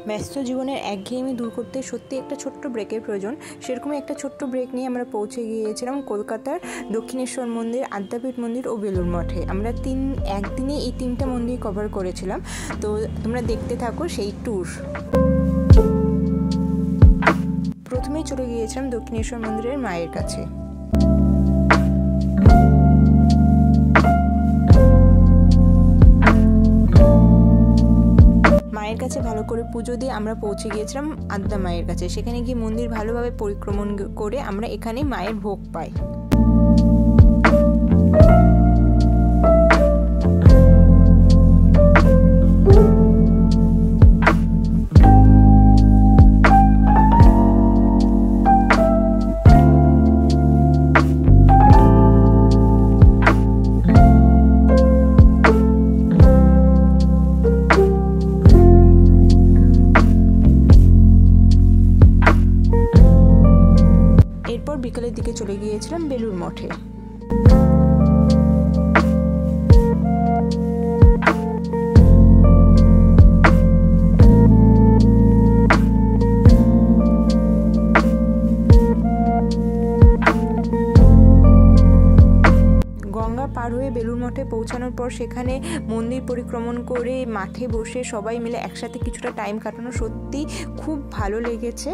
ব্যস্ত জীবনের একঘেয়েমি দূর করতে সত্যি একটা ছোট্ট ব্রেকের প্রয়োজন। সেরকমই একটা ছোট্ট ব্রেক নিয়ে আমরা পৌঁছে গিয়েছিলাম কলকাতার দক্ষিণেশ্বর মন্দির, আদ্যাপীঠ মন্দির ও বেলুড় মঠে। আমরা একদিনে এই 3টা মন্দির কভার করেছিলাম। তো তোমরা দেখতে থাকো সেই ট্যুর। প্রথমেই চলে গিয়েছিলাম দক্ষিণেশ্বর মন্দিরের মায়ের কাছে। মায়ের কাছে ভালো করে পুজো দিয়ে আমরা পৌঁছে গিয়েছিলাম আদ্যা মায়ের কাছে। সেখানে গিয়ে মন্দির ভালোভাবে পরিক্রমণ করে আমরা এখানে মায়ের ভোগ পাই। এরপর বিকেলের দিকে চলে গিয়েছিলাম বেলুড় মঠে। গঙ্গা পার হয়ে বেলুড় মঠে পৌঁছানোর পর সেখানে মন্দির পরিক্রমণ করে মাঠে বসে সবাই মিলে একসাথে কিছুটা টাইম কাটানো সত্যি খুব ভালো লেগেছে।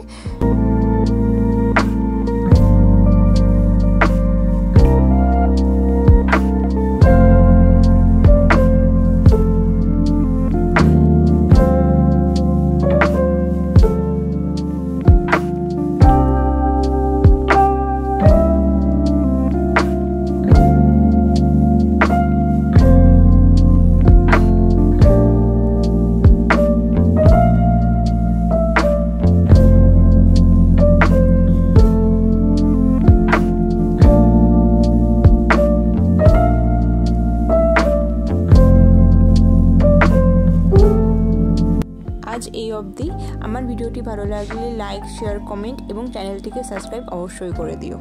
আজ এই অবধি। আমার ভিডিওটি ভালো লাগলে লাইক, শেয়ার, কমেন্ট এবং চ্যানেলটিকে সাবস্ক্রাইব অবশ্যই করে দিও।